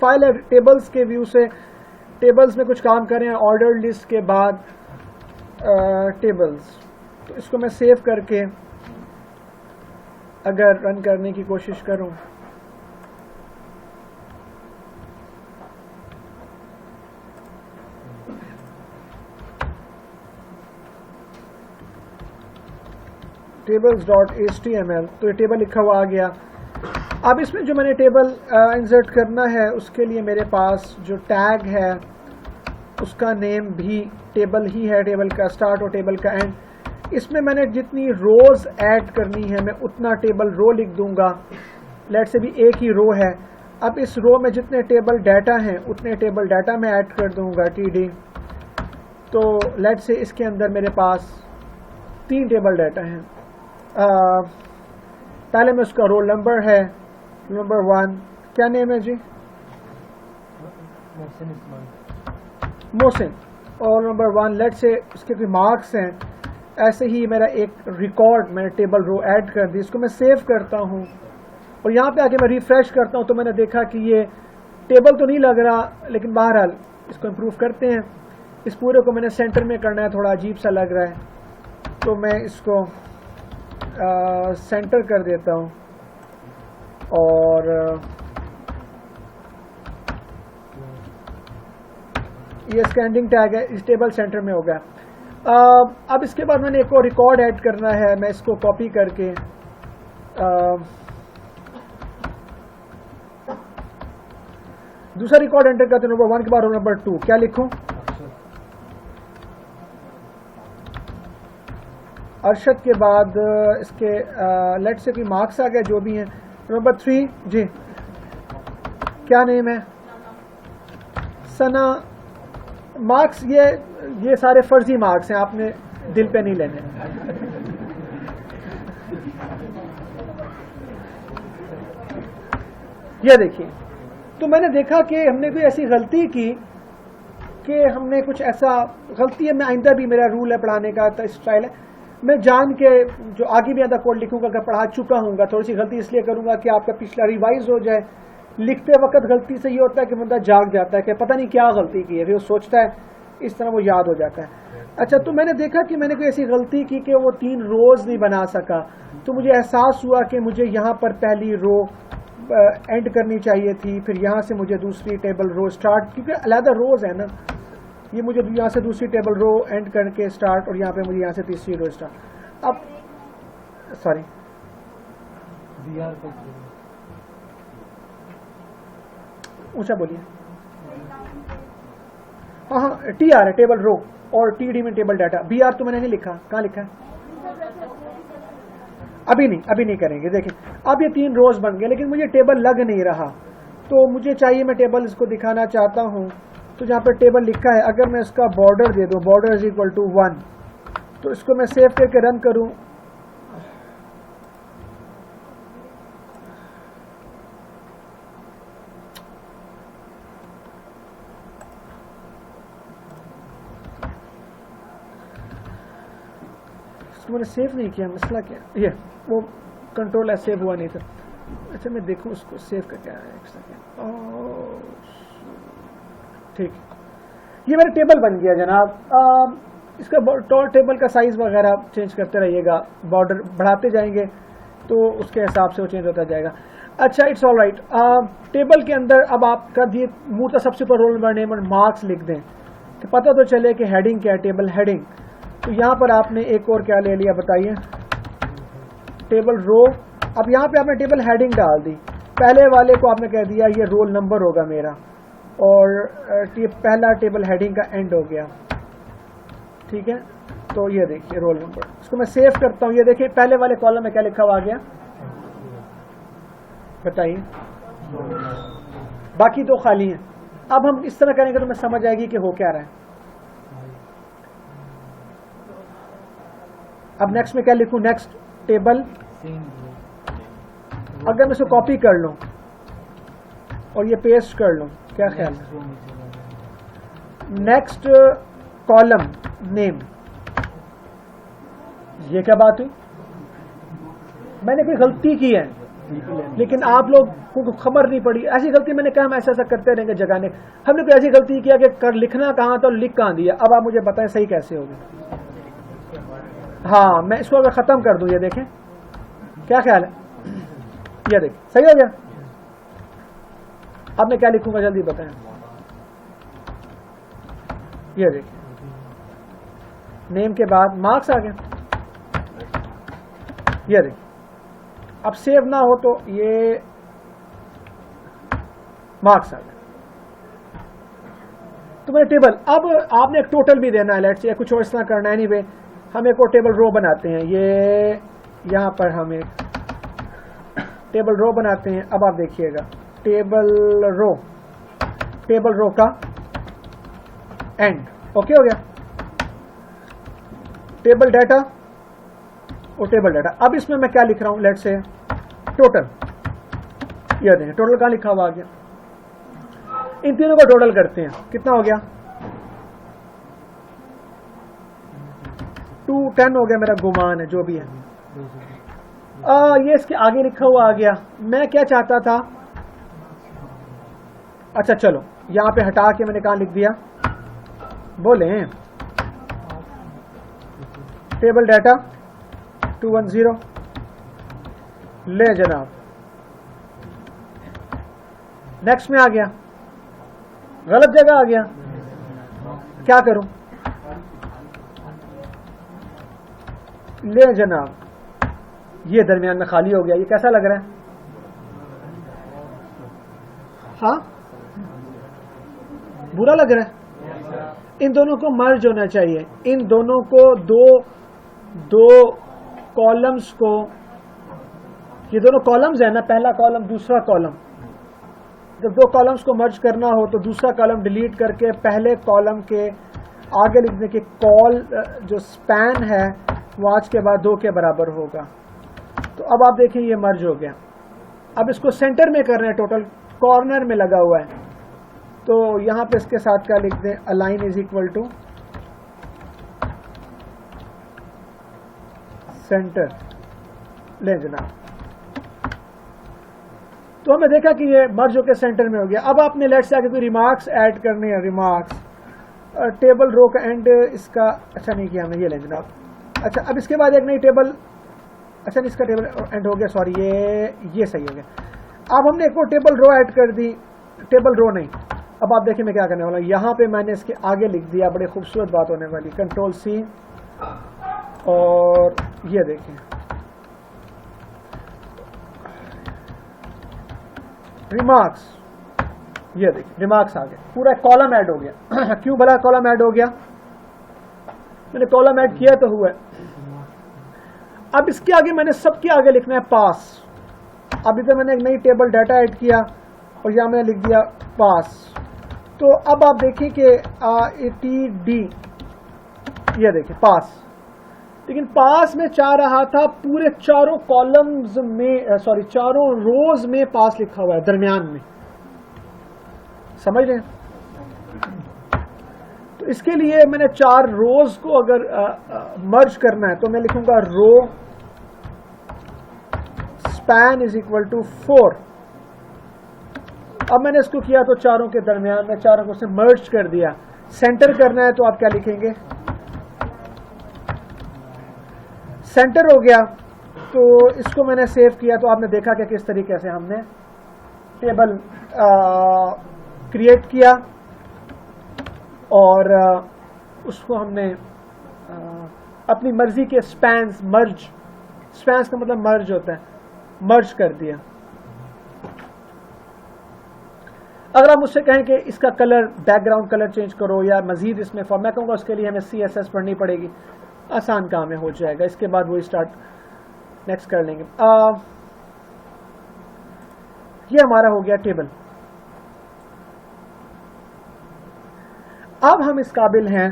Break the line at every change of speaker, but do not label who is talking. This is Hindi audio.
फाइल है टेबल्स के व्यू से, टेबल्स में कुछ काम करें, ऑर्डर लिस्ट के बाद टेबल्स, तो इसको मैं सेव करके अगर रन करने की कोशिश करूं, tables.html, तो ये टेबल लिखा हुआ आ गया। अब इसमें जो मैंने टेबल इंसर्ट करना है उसके लिए मेरे पास जो टैग है उसका नेम भी टेबल ही है, टेबल का स्टार्ट और टेबल का एंड। इसमें मैंने जितनी रोज ऐड करनी है मैं उतना टेबल रो लिख दूंगा। लेट से भी एक ही रो है, अब इस रो में जितने टेबल डाटा हैं उतने टेबल डाटा में ऐड कर दूंगा td। तो लेट से इसके अंदर मेरे पास 3 टेबल डाटा हैं। पहले में उसका रोल नंबर है, नंबर 1, क्या नेम है जी? मोहसिन। और नंबर 1 लेट से उसके कोई मार्क्स हैं। ऐसे ही मेरा एक रिकॉर्ड मैंने टेबल रो ऐड कर दी, इसको मैं सेव करता हूँ और यहाँ पे आके मैं रिफ्रेश करता हूँ तो मैंने देखा कि ये टेबल तो नहीं लग रहा, लेकिन बहरहाल इसको इम्प्रूव करते हैं। इस पूरे को मैंने सेंटर में करना है, थोड़ा अजीब सा लग रहा है तो मैं इसको सेंटर कर देता हूँ और ये स्टैंडिंग टैग है, इस टेबल सेंटर में हो गया। अब इसके बाद मैंने एक और रिकॉर्ड ऐड करना है, मैं इसको कॉपी करके दूसरा रिकॉर्ड एंटर करते हैं। नंबर 1 के बाद रोल नंबर 2, क्या लिखूं? अरशद के बाद इसके लेट से कोई मार्क्स आ गया जो भी हैं। नंबर 3 जी, क्या नेम है? सना। मार्क्स ये सारे फर्जी मार्क्स हैं, आपने दिल पे नहीं लेने। ये देखिए, तो मैंने देखा कि हमने कोई ऐसी गलती की कि हमने कुछ ऐसा गलती है, मैं आइंदा भी, मेरा रूल है पढ़ाने का, स्टाइल है, मैं जान के जो आगे भी आधा कोड लिखूंगा, अगर पढ़ा चुका हूँगा थोड़ी सी गलती इसलिए करूंगा कि आपका पिछला रिवाइज हो जाए। लिखते वक्त गलती से ये होता है कि बंदा जाग जाता है कि पता नहीं क्या गलती की है, फिर वो सोचता है, इस तरह वो याद हो जाता है। अच्छा, तो मैंने देखा कि मैंने कोई ऐसी गलती की कि वो 3 रोज नहीं बना सका, तो मुझे एहसास हुआ कि मुझे यहाँ पर पहली रो एंड करनी चाहिए थी, फिर यहाँ से मुझे दूसरी टेबल रो स्टार्ट, क्योंकि अलग रोज है ना, ये मुझे यहाँ से दूसरी टेबल रो एंड करके स्टार्ट और यहाँ पे मुझे यहाँ से तीसरी रो स्टार्ट। अब सॉरी, ऊंचा बोलिए। हाँ हाँ, TR है टेबल रो और TD में टेबल डाटा। BR तो मैंने नहीं लिखा, कहाँ लिखा है? अभी नहीं करेंगे। देखें, अब ये 3 रोज बन गए, लेकिन मुझे टेबल लग नहीं रहा, तो मुझे चाहिए, मैं टेबल इसको दिखाना चाहता हूँ, तो जहाँ पर टेबल लिखा है अगर मैं इसका बॉर्डर दे दूँ, बॉर्डर इज इक्वल टू 1, तो इसको मैं सेव करके रन करूँ, इसको मैंने सेव नहीं किया, मसला क्या? ये वो कंट्रोल है, सेव हुआ नहीं था। अच्छा, मैं देखूँ उसको सेव का क्या है, एक सेकेंड। ठीक, ये मेरा टेबल बन गया जनाब। इसका टेबल का साइज वगैरह चेंज करते रहिएगा, बॉर्डर बढ़ाते जाएंगे तो उसके हिसाब से वो चेंज होता जाएगा। अच्छा, इट्स ऑल राइट। टेबल के अंदर अब आपका दिए मूर्ता सबसे ऊपर रोल नंबर, नेम और मार्क्स लिख दें तो पता तो चले कि हेडिंग क्या है, टेबल हेडिंग। तो यहाँ पर आपने एक और क्या ले लिया बताइए, टेबल रो। अब यहाँ पे आपने टेबल हेडिंग डाल दी, पहले वाले को आपने कह दिया ये रोल नंबर होगा मेरा, और पहला टेबल हेडिंग का एंड हो गया। ठीक है, तो ये देखिए रोल नंबर, इसको मैं सेव करता हूँ। ये देखिए पहले वाले कॉलम में क्या लिखा हुआ आ गया, बताइए। बाकी 2 खाली हैं। अब हम इस तरह करेंगे तो मैं समझ आएगी कि हो क्या रहा है। अब नेक्स्ट में क्या लिखूं, नेक्स्ट टेबल। अगर मैं इसको कॉपी कर लूं और ये पेस्ट कर लूं, क्या ख्याल है? नेक्स्ट कॉलम नेम, ये क्या बात हुई? मैंने कोई गलती की है, लेकिन आप लोग को खबर नहीं पड़ी। ऐसी गलती मैंने कहा हम ऐसा ऐसा करते रहेंगे जगाने, हमने कोई ऐसी गलती किया कि कर लिखना कहाँ था और लिख कहाँ दिया। अब आप मुझे बताएं सही कैसे होगी। हाँ मैं इसको अगर खत्म कर दूं, ये देखें क्या ख्याल है, ये देखें सही हो गया। अब मैं क्या लिखूंगा जल्दी बताएं। ये देखिए नेम के बाद मार्क्स आ गया, ये देखिए। अब सेव ना हो तो ये मार्क्स आ गए। तो मेरे टेबल, अब आपने एक टोटल भी देना है, लेट्स या कुछ और इस तरह करना है। एनीवे हम एक और टेबल रो बनाते हैं। ये यहां पर हम एक टेबल रो बनाते हैं। अब आप देखिएगा टेबल रो का एंड ओके हो गया। टेबल डाटा और टेबल डाटा। अब इसमें मैं क्या लिख रहा हूं, लेट्स से टोटल। ये देखें टोटल कहां लिखा हुआ आ गया। इन तीनों को टोटल करते हैं, कितना हो गया 210 हो गया, मेरा गुमान है जो भी है। ये इसके आगे लिखा हुआ आ गया। मैं क्या चाहता था, अच्छा चलो यहां पे हटा के मैंने कहां लिख दिया, बोले टेबल डाटा 210 ले जनाब। नेक्स्ट में आ गया, गलत जगह आ गया, क्या करूं, ले जनाब ये दरमियान में खाली हो गया। ये कैसा लग रहा है, हाँ बुरा लग रहा है। इन दोनों को मर्ज होना चाहिए, इन दोनों को दो कॉलम्स को, ये दोनों कॉलम्स है ना, पहला कॉलम दूसरा कॉलम, जब दो कॉलम्स को मर्ज करना हो तो दूसरा कॉलम डिलीट करके पहले कॉलम के आगे लिखने के कॉल जो स्पैन है वो आज के बाद 2 के बराबर होगा। तो अब आप देखें ये मर्ज हो गया। अब इसको सेंटर में करना है, टोटल कॉर्नर में लगा हुआ है, तो यहां पे इसके साथ क्या लिख दें, align is equal to centre ले जनाब। तो हमें देखा कि ये मर्ज होकर सेंटर में हो गया। अब आपने लेट्स से आगे कोई रिमार्क्स ऐड करने हैं, रिमार्क्स टेबल रो का एंड इसका अच्छा नहीं किया हमने, ये ले जनाब। अच्छा अब इसके बाद एक नई टेबल, अच्छा इसका टेबल एंड हो गया, सॉरी ये सही हो गया। अब हमने एक और टेबल रो ऐड कर दी, टेबल रो नहीं। अब आप देखिए मैं क्या करने वाला हूं, यहां पे मैंने इसके आगे लिख दिया, बड़े खूबसूरत बात होने वाली, कंट्रोल सी और ये देखें रिमार्क्स, ये देखिए रिमार्क्स आ गया, पूरा कॉलम ऐड हो गया। क्यों भला कॉलम ऐड हो गया, मैंने कॉलम ऐड किया तो हुआ है। अब इसके आगे मैंने सबके आगे लिखना है पास। अभी तो मैंने एक नई टेबल डाटा ऐड किया और यहां मैंने लिख दिया पास। तो अब आप देखिए कि ATD, ये देखिए पास, लेकिन पास में चाह रहा था पूरे चारों कॉलम्स में, सॉरी चारों रोज में पास लिखा हुआ है दरमियान में, समझ रहे हैं। तो इसके लिए मैंने 4 रोज को अगर मर्ज करना है तो मैं लिखूंगा row span is equal to 4। अब मैंने इसको किया तो चारों के दरमियान में, चारों को से मर्ज कर दिया। सेंटर करना है तो आप क्या लिखेंगे, सेंटर हो गया। तो इसको मैंने सेव किया तो आपने देखा कि किस तरीके से हमने टेबल क्रिएट किया और उसको हमने अपनी मर्जी के स्पैन्स, मर्ज, स्पैन्स का मतलब मर्ज होता है, मर्ज कर दिया। अगर आप मुझसे कहें कि इसका कलर, बैकग्राउंड कलर चेंज करो या मजीद इसमें फॉर्म, मैं कहूँगा उसके लिए हमें CSS पढ़नी पड़ेगी, आसान काम है, हो जाएगा। इसके बाद वो स्टार्ट नेक्स्ट कर लेंगे। ये हमारा हो गया टेबल। अब हम इस काबिल हैं